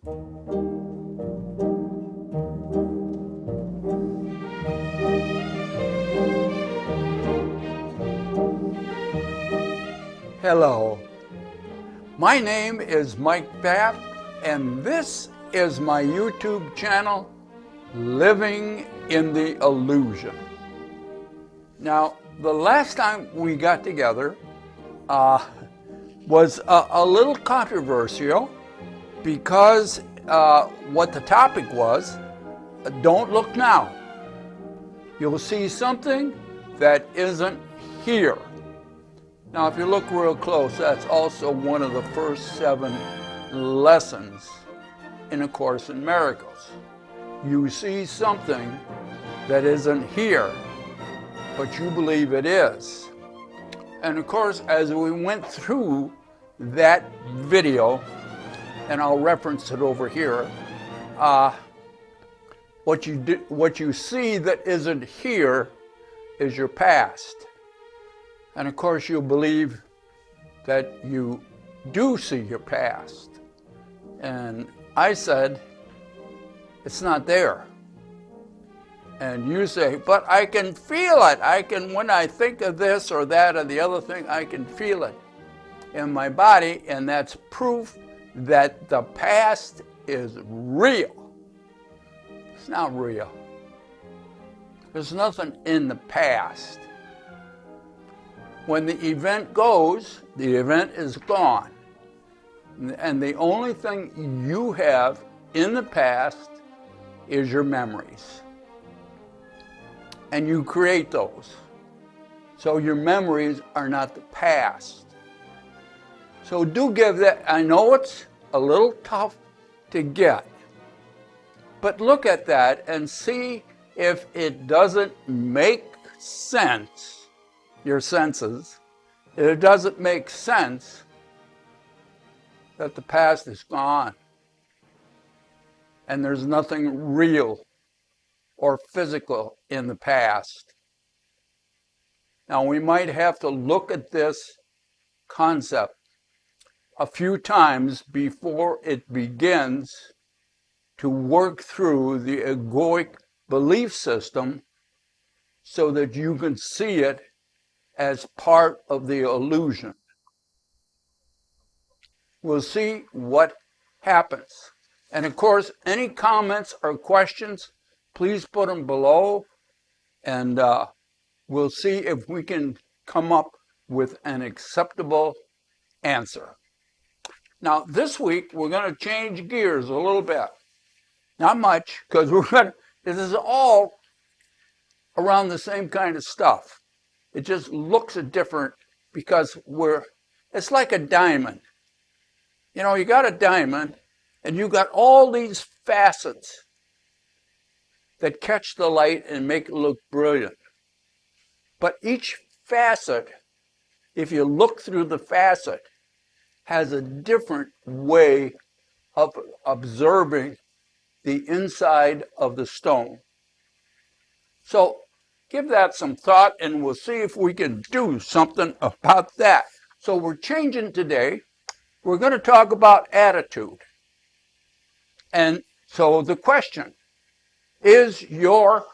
Hello, my name is Mike Pfaff, and this is my YouTube channel, Living in the Illusion. Now, the last time we got together was a little controversial because what the topic was, don't look now. You'll see something that isn't here. Now, if you look real close, that's also one of the first 7 lessons in A Course in Miracles. You see something that isn't here, but you believe it is. And of course, as we went through that video, and I'll reference it over here, what you see that isn't here is your past. And of course, you'll believe that you do see your past. And I said, it's not there. And you say, but I can feel it. When I think of this or that or the other thing, I can feel it in my body. And that's proof that the past is real. It's not real. There's nothing in the past. When the event goes, the event is gone. And the only thing you have in the past is your memories. And you create those. So your memories are not the past. So do give that. I know it's a little tough to get. But look at that and see if it doesn't make sense. Your senses, it doesn't make sense that the past is gone and there's nothing real or physical in the past. Now, we might have to look at this concept a few times before it begins to work through the egoic belief system so that you can see it as part of the illusion. We'll see what happens. And of course, any comments or questions, please put them below, and we'll see if we can come up with an acceptable answer. Now, this week, we're going to change gears a little bit. Not much, because this is all around the same kind of stuff. It just looks different because it's like a diamond. You know, you got a diamond and you got all these facets that catch the light and make it look brilliant. But each facet, if you look through the facet, has a different way of observing the inside of the stone. So give that some thought and we'll see if we can do something about that. So we're changing today. We're going to talk about attitude. And so the question, is your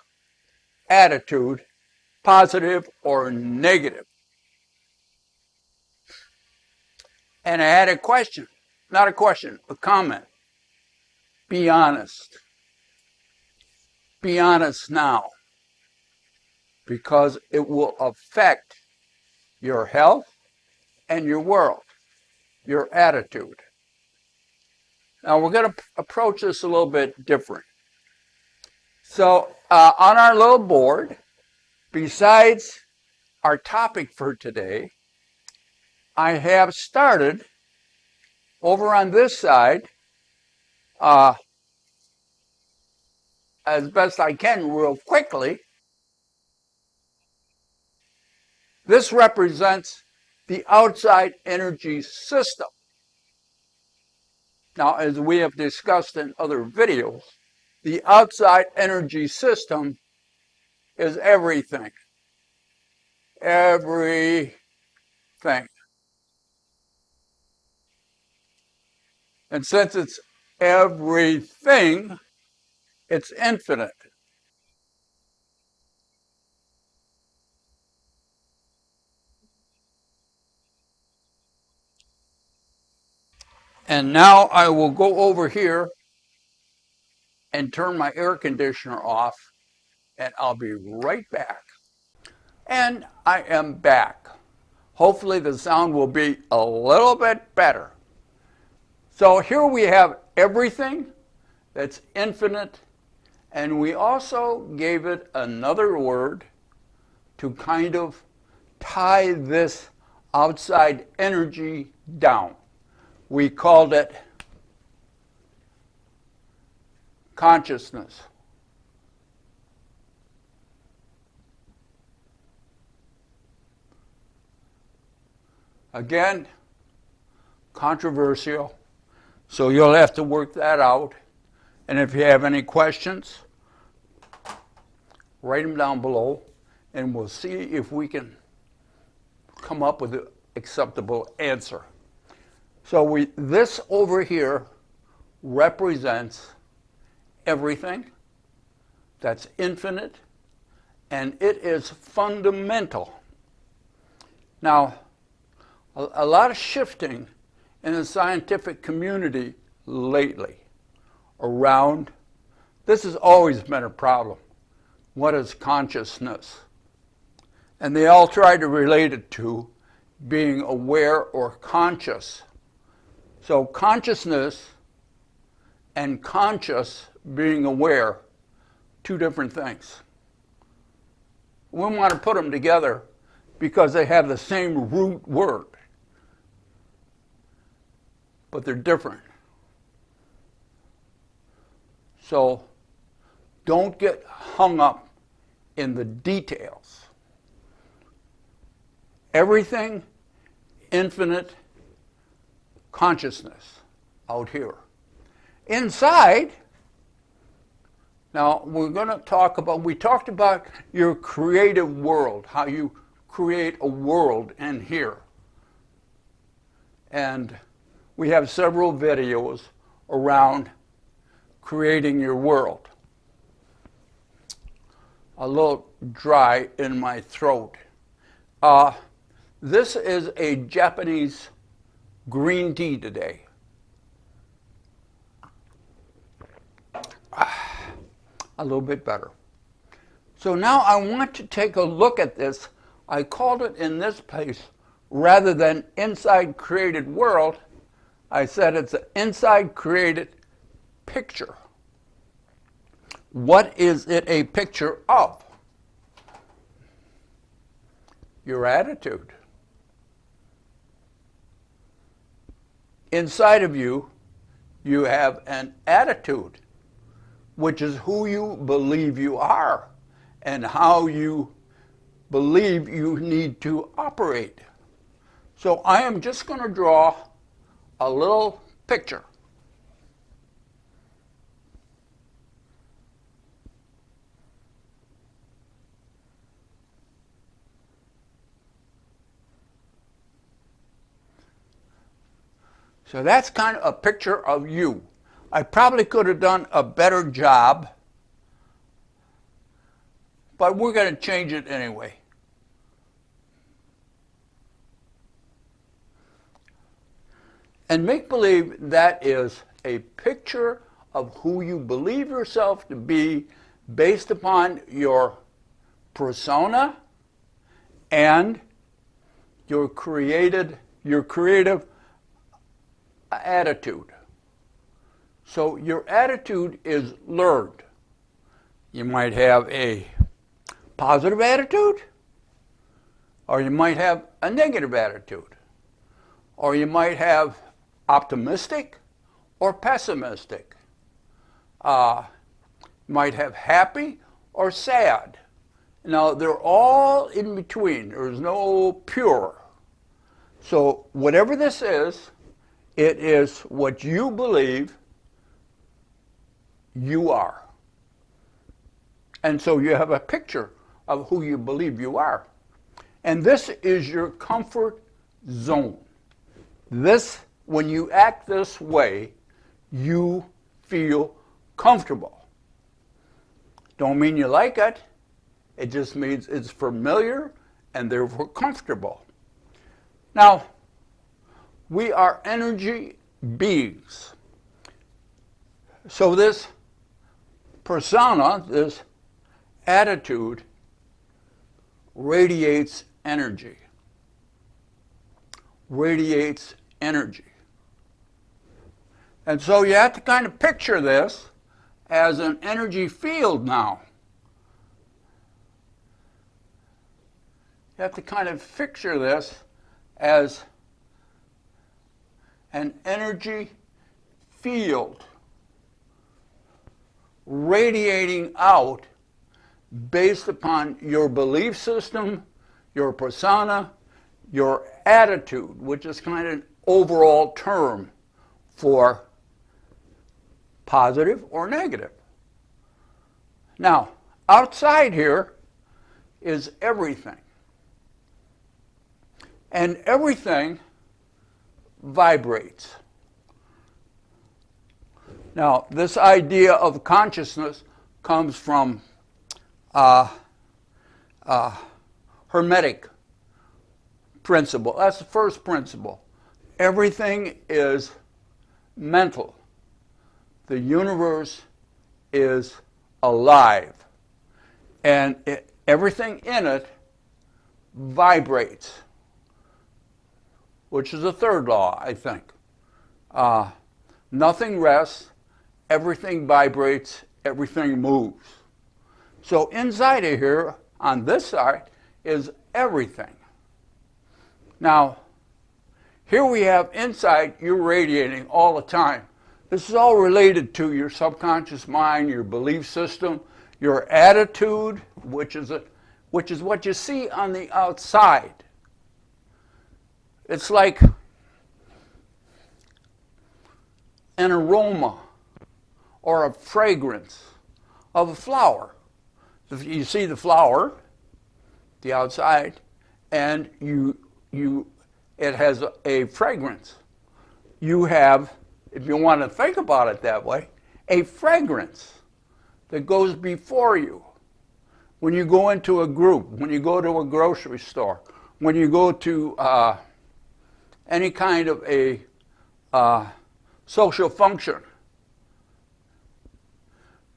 attitude positive or negative? And I had a question, not a question, a comment. Be honest. Be honest now, because it will affect your health and your world, your attitude. Now we're going to approach this a little bit different. So on our little board, besides our topic for today, I have started over on this side, as best I can real quickly. This represents the outside energy system. Now, as we have discussed in other videos, the outside energy system is everything. Everything. And since it's everything, it's infinite. And now I will go over here and turn my air conditioner off, and I'll be right back. And I am back. Hopefully the sound will be a little bit better. So here we have everything that's infinite, and we also gave it another word to kind of tie this outside energy down. We called it consciousness. Again, controversial, so you'll have to work that out. And if you have any questions, write them down below, and we'll see if we can come up with an acceptable answer. So this over here represents everything that's infinite, and it is fundamental. Now, a lot of shifting in the scientific community lately around, this has always been a problem. What is consciousness? And they all try to relate it to being aware or conscious. So consciousness and conscious, being aware, two different things. We want to put them together because they have the same root word, but they're different. So don't get hung up in the details. Everything, infinite consciousness out here. Inside, now we're going to talk about, we talked about your creative world, how you create a world in here. And we have several videos around creating your world. A little dry in my throat. This is a Japanese green tea today. A little bit better. So now I want to take a look at this. I called it in this place, rather than inside created world, I said it's an inside created picture. What is it a picture of? Your attitude. Inside of you, you have an attitude, which is who you believe you are and how you believe you need to operate. So I am just going to draw a little picture. So that's kind of a picture of you. I probably could have done a better job, but we're going to change it anyway. And make believe that is a picture of who you believe yourself to be based upon your persona and your creative attitude. So your attitude is learned. You might have a positive attitude, or you might have a negative attitude, or you might have optimistic or pessimistic. Might have happy or sad. Now, they're all in between. There's no pure. So whatever this is, it is what you believe you are. And so you have a picture of who you believe you are. And this is your comfort zone. This, when you act this way, you feel comfortable. Don't mean you like it. It just means it's familiar and therefore comfortable. Now, we are energy beings. So this persona, this attitude, radiates energy. Radiates energy. And so you have to kind of picture this as an energy field now. You have to kind of picture this as an energy field radiating out based upon your belief system, your persona, your attitude, which is kind of an overall term for positive or negative. Now, outside here is everything. And everything vibrates. Now, this idea of consciousness comes from Hermetic principle. That's the first principle. Everything is mental. The universe is alive. And everything in it vibrates, which is the third law, I think. Nothing rests, everything vibrates, everything moves. So inside of here, on this side, is everything. Now, here we have inside, you're radiating all the time. This is all related to your subconscious mind, your belief system, your attitude, which is what you see on the outside. It's like an aroma or a fragrance of a flower. You see the flower, the outside, and it has a fragrance. You have, if you want to think about it that way, a fragrance that goes before you. When you go into a group, when you go to a grocery store, when you go to any kind of a social function,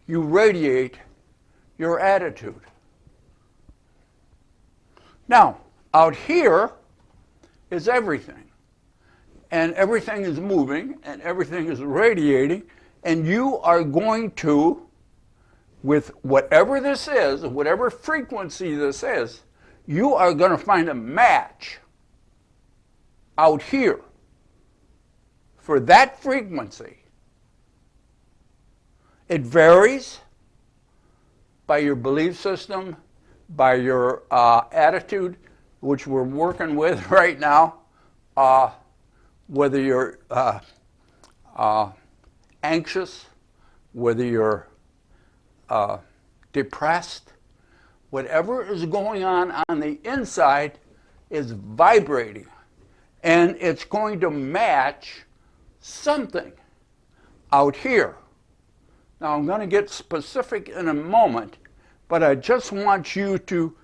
you radiate your attitude. Now, out here is everything. And everything is moving, and everything is radiating, and you are going to, with whatever this is, whatever frequency this is, you are going to find a match out here for that frequency. It varies by your belief system, by your attitude, which we're working with right now, whether you're anxious, whether you're depressed, whatever is going on the inside is vibrating, and it's going to match something out here. Now, I'm going to get specific in a moment, but I just want you to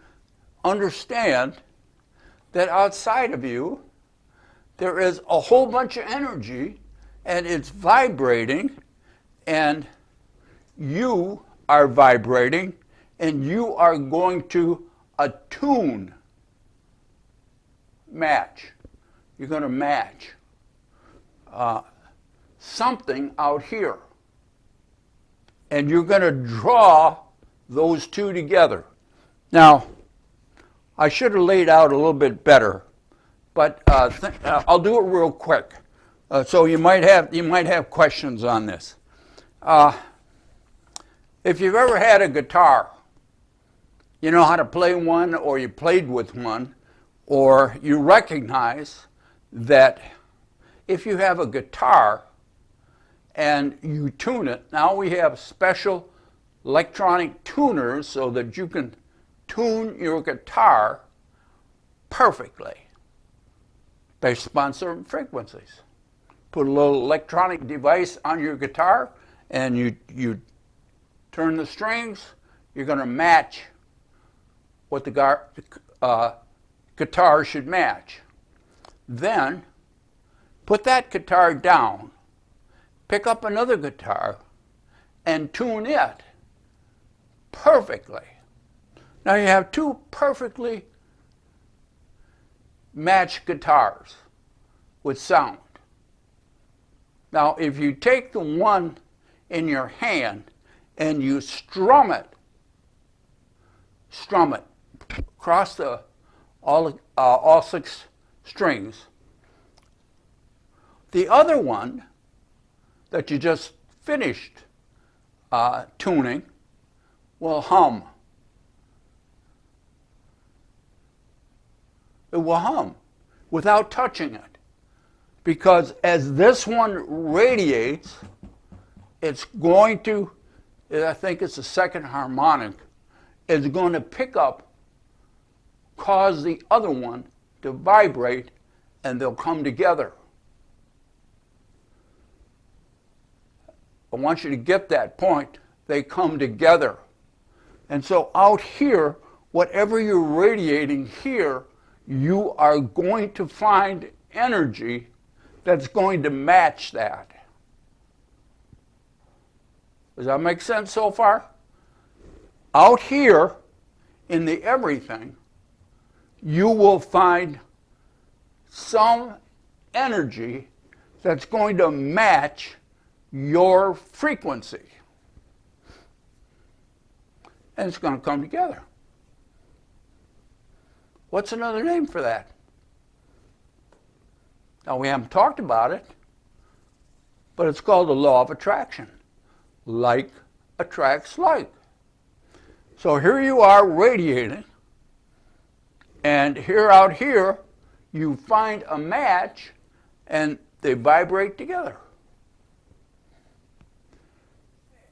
understand that outside of you, there is a whole bunch of energy, and it's vibrating, and you are vibrating, and you are going to attune, match. You're going to match something out here. And you're going to draw those two together. Now, I should have laid out a little bit better, but I'll do it real quick. So you might have questions on this. If you've ever had a guitar, you know how to play one, or you played with one, or you recognize that if you have a guitar and you tune it, now we have special electronic tuners so that you can tune your guitar perfectly based upon certain frequencies. put a little electronic device on your guitar, and you turn the strings, you're going to match what the guitar should match. Then put that guitar down, pick up another guitar, and tune it perfectly. Now you have two perfectly matched guitars with sound. Now if you take the one in your hand and you strum it across all 6 strings, the other one that you just finished tuning will hum. It will hum without touching it, because as this one radiates, it's going to, I think it's the second harmonic, is going to pick up, cause the other one to vibrate, and they'll come together. I want you to get that point. They come together. And so out here, whatever you're radiating here, you are going to find energy that's going to match that. Does that make sense so far? Out here, in the everything, you will find some energy that's going to match your frequency. And it's going to come together. What's another name for that? Now, we haven't talked about it, but it's called the law of attraction. Like attracts like. So here you are radiating, and out here, you find a match, and they vibrate together.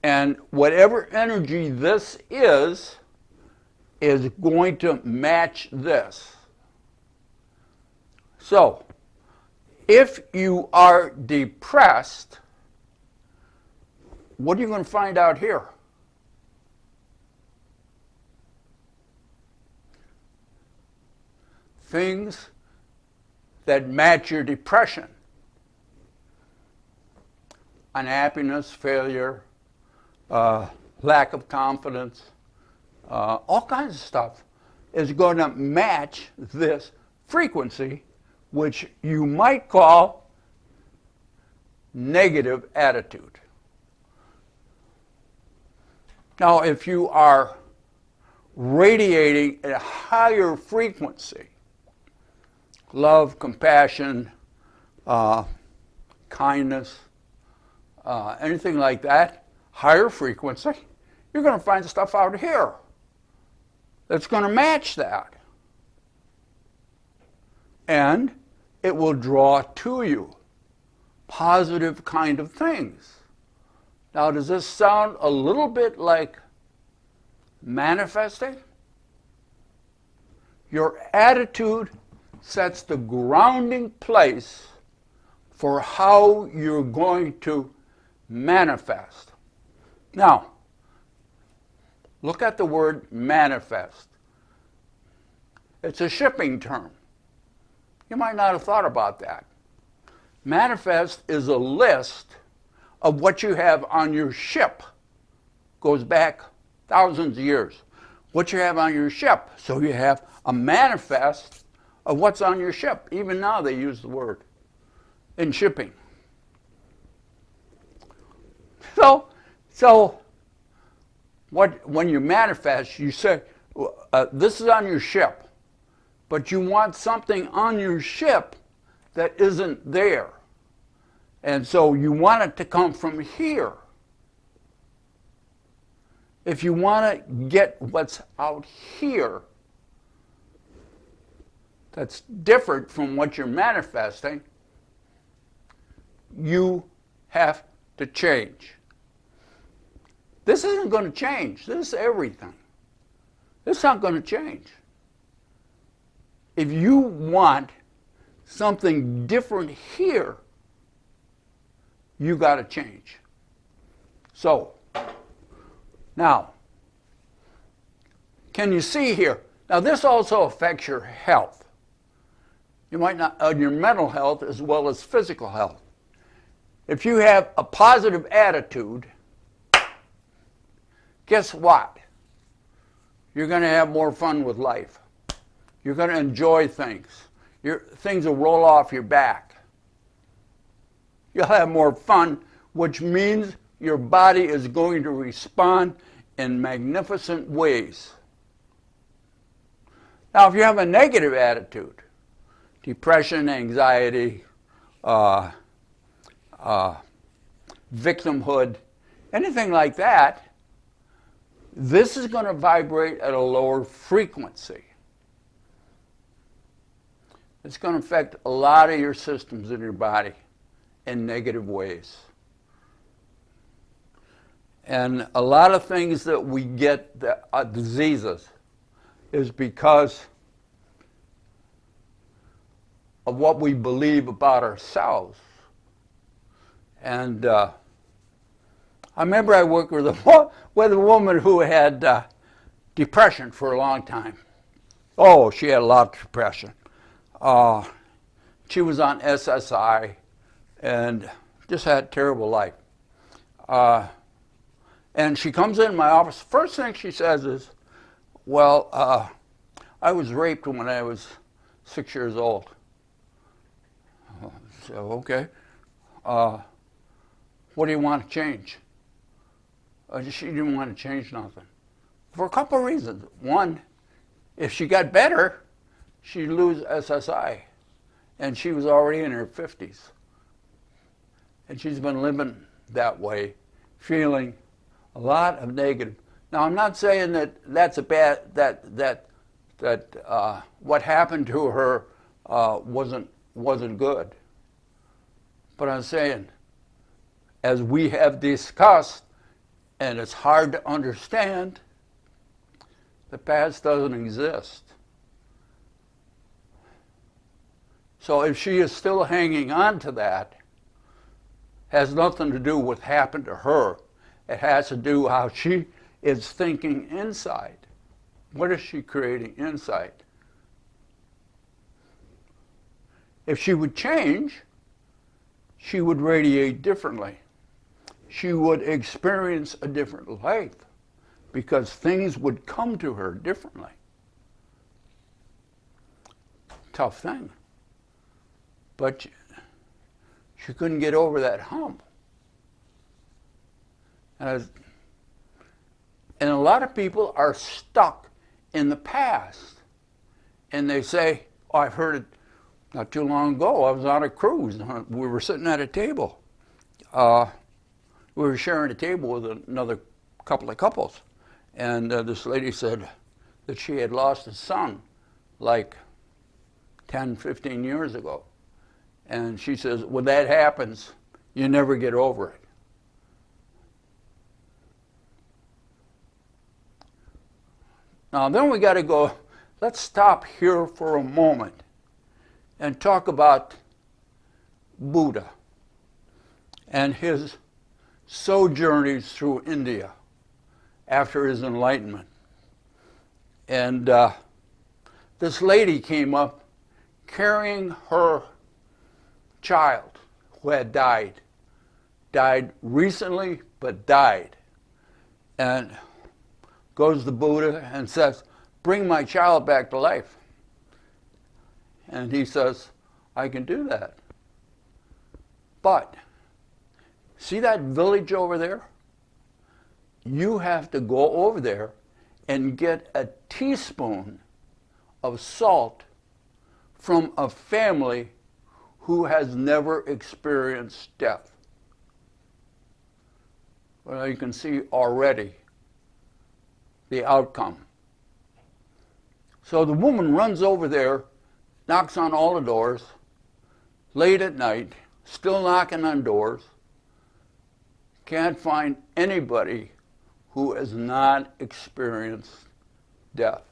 And whatever energy this is going to match this. So, if you are depressed, what are you going to find out here? Things that match your depression. Unhappiness, failure, lack of confidence, all kinds of stuff is going to match this frequency, which you might call negative attitude. Now, if you are radiating at a higher frequency, love, compassion, kindness, anything like that, higher frequency, you're going to find stuff out here that's going to match that. And it will draw to you positive kind of things. Now, does this sound a little bit like manifesting? Your attitude sets the grounding place for how you're going to manifest. Now, look at the word manifest. It's a shipping term. You might not have thought about that. Manifest is a list of what you have on your ship. Goes back thousands of years. What you have on your ship. So you have a manifest of what's on your ship. Even now they use the word in shipping. So when you manifest, you say, this is on your ship, but you want something on your ship that isn't there. And so you want it to come from here. If you want to get what's out here that's different from what you're manifesting, you have to change. This isn't going to change. This is everything. This is not going to change. If you want something different here you got to change. So, now, can you see here? Now, this also affects your health. You might not, your mental health as well as physical health. If you have a positive attitude, guess what? You're going to have more fun with life. You're going to enjoy things. Things will roll off your back. You'll have more fun, which means your body is going to respond in magnificent ways. Now, if you have a negative attitude, depression, anxiety, victimhood, anything like that, this is going to vibrate at a lower frequency. It's going to affect a lot of your systems in your body in negative ways. And a lot of things that we get, diseases, is because of what we believe about ourselves. And I remember I worked with a woman who had depression for a long time. Oh, she had a lot of depression. She was on SSI and just had a terrible life. And she comes in my office. First thing she says is, well, I was raped when I was 6 years old. So, okay. What do you want to change? She didn't want to change nothing. For a couple of reasons. One, if she got better, she'd lose SSI. And she was already in her 50s. And she's been living that way, feeling a lot of negative. Now, I'm not saying that that's a bad, that what happened to her wasn't good. But I'm saying, as we have discussed, and it's hard to understand, the past doesn't exist. So if she is still hanging on to that, has nothing to do with what happened to her. It has to do how she is thinking inside. What is she creating inside? If she would change, she would radiate differently. She would experience a different life because things would come to her differently. Tough thing. But she couldn't get over that hump. And a lot of people are stuck in the past. And they say, oh, I've heard it not too long ago. I was on a cruise. We were sitting at a table. We were sharing a table with another couple of couples. And this lady said that she had lost a son like 10, 15 years ago. And she says, when that happens, you never get over it. Now then we got to go, let's stop here for a moment and talk about Buddha and his sojournings through India after his enlightenment. And this lady came up carrying her child who had died recently, but died. And goes to Buddha and says, bring my child back to life. And he says, I can do that. But, see that village over there? You have to go over there and get a teaspoon of salt from a family who has never experienced death. Well, you can see already the outcome. So the woman runs over there, knocks on all the doors, late at night, still knocking on doors, can't find anybody who has not experienced death.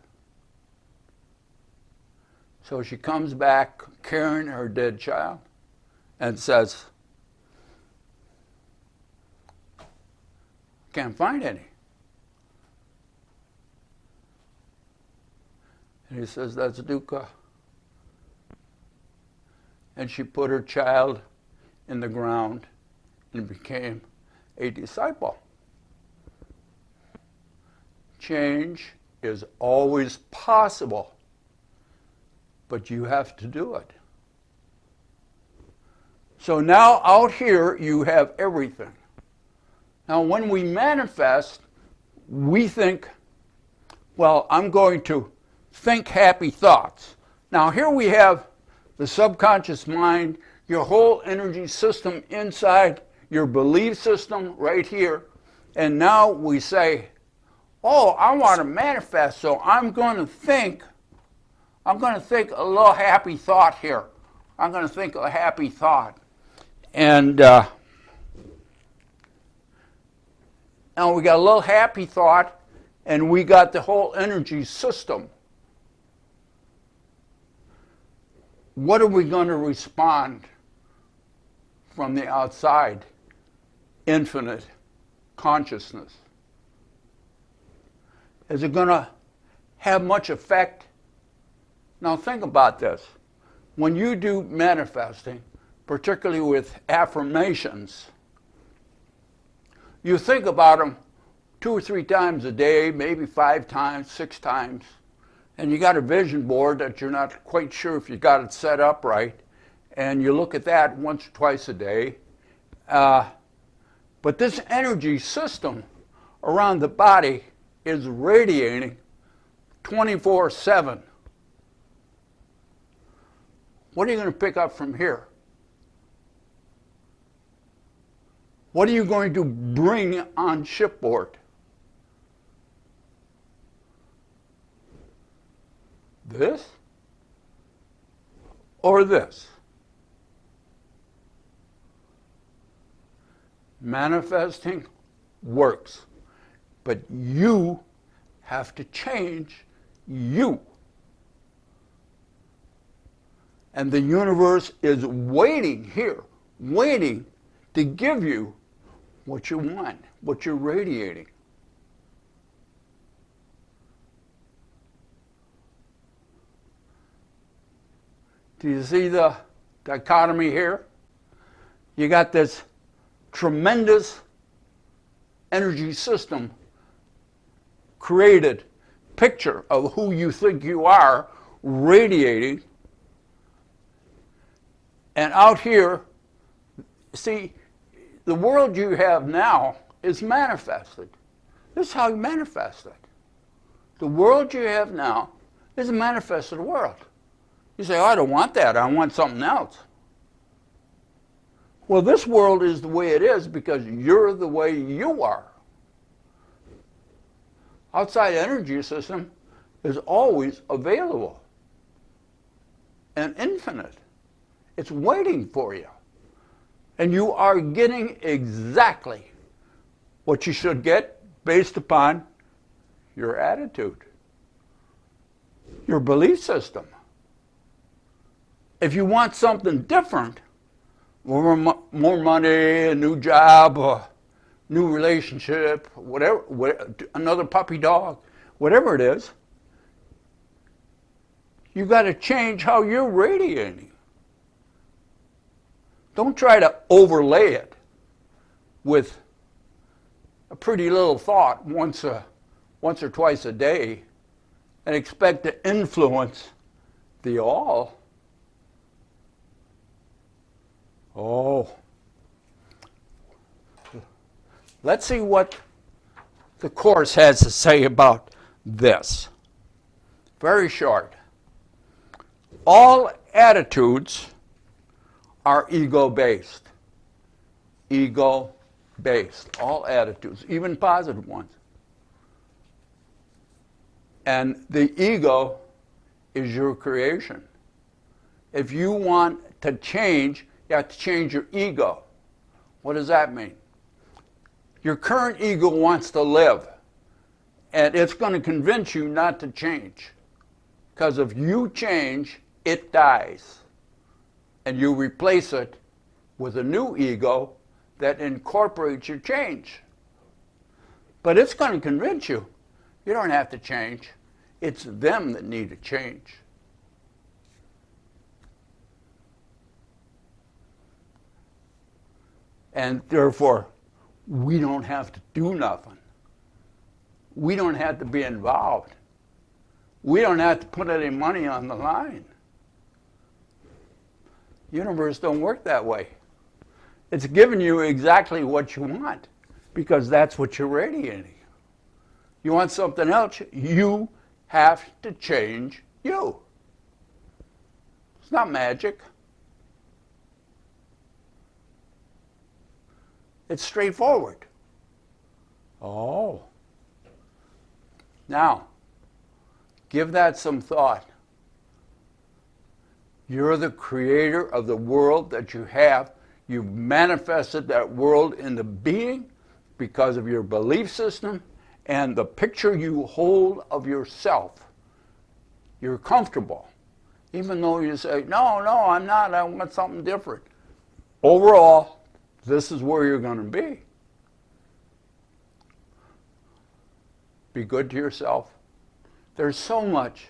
So she comes back carrying her dead child and says, Can't find any. And he says, that's dukkha. And she put her child in the ground and became a disciple. Change is always possible, but you have to do it. So now out here you have everything. Now when we manifest, we think, well, I'm going to think happy thoughts. Now here we have the subconscious mind, your whole energy system inside your belief system right here. And now we say, oh, I want to manifest, so I'm going to think a little happy thought here. I'm going to think a happy thought. And now we got a little happy thought, and we got the whole energy system. What are we going to respond from the outside? Infinite consciousness. Is it going to have much effect? Now think about this. When you do manifesting, particularly with affirmations, you think about them 2 or 3 times a day, maybe 5 times, 6 times, and you got a vision board that you're not quite sure if you got it set up right, and you look at that once or twice a day. But this energy system around the body is radiating 24/7. What are you going to pick up from here? What are you going to bring on shipboard? This or this? Manifesting works, but you have to change you. And the universe is waiting here, waiting to give you what you want, what you're radiating. Do you see the dichotomy here? You got this tremendous energy system created, picture of who you think you are, radiating. And out here, see, the world you have now is manifested. This is how you manifest it. The world you have now is a manifested world. You say, oh, I don't want that. I want something else. Well, this world is the way it is because you're the way you are. Outside energy system is always available and infinite. It's waiting for you. And you are getting exactly what you should get based upon your attitude, your belief system. If you want something different, more money, a new job, a new relationship, whatever, another puppy dog, whatever it is, you got to change how you're radiating. Don't try to overlay it with a pretty little thought once or twice a day and expect to influence the all. Oh. Let's see what the Course has to say about this. Very short. All attitudes are ego-based. Ego-based. All attitudes, even positive ones. And the ego is your creation. If you want to change, you have to change your ego. What does that mean? Your current ego wants to live, and it's going to convince you not to change. Because if you change, it dies. And you replace it with a new ego that incorporates your change. But it's going to convince you. You don't have to change. It's them that need to change. And therefore, we don't have to do nothing. We don't have to be involved. We don't have to put any money on the line. The universe don't work that way. It's giving you exactly what you want because that's what you're radiating. You want something else, you have to change you. It's not magic. It's straightforward. Oh. Now, give that some thought. You're the creator of the world that you have. You've manifested that world into being because of your belief system and the picture you hold of yourself. You're comfortable. Even though you say, no, I'm not, I want something different. Overall, this is where you're going to be. Be good to yourself. There's so much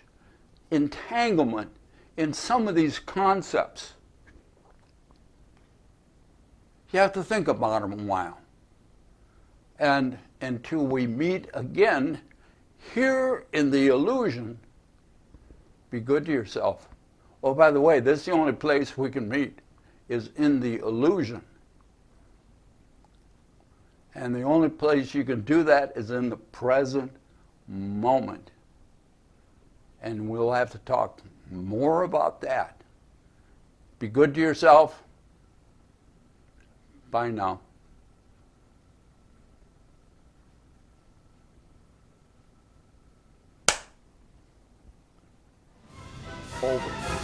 entanglement in some of these concepts. You have to think about them a while. And until we meet again, here in the illusion, be good to yourself. Oh, by the way, this is the only place we can meet, is in the illusion. And the only place you can do that is in the present moment. And we'll have to talk more about that. Be good to yourself. Bye now. Over.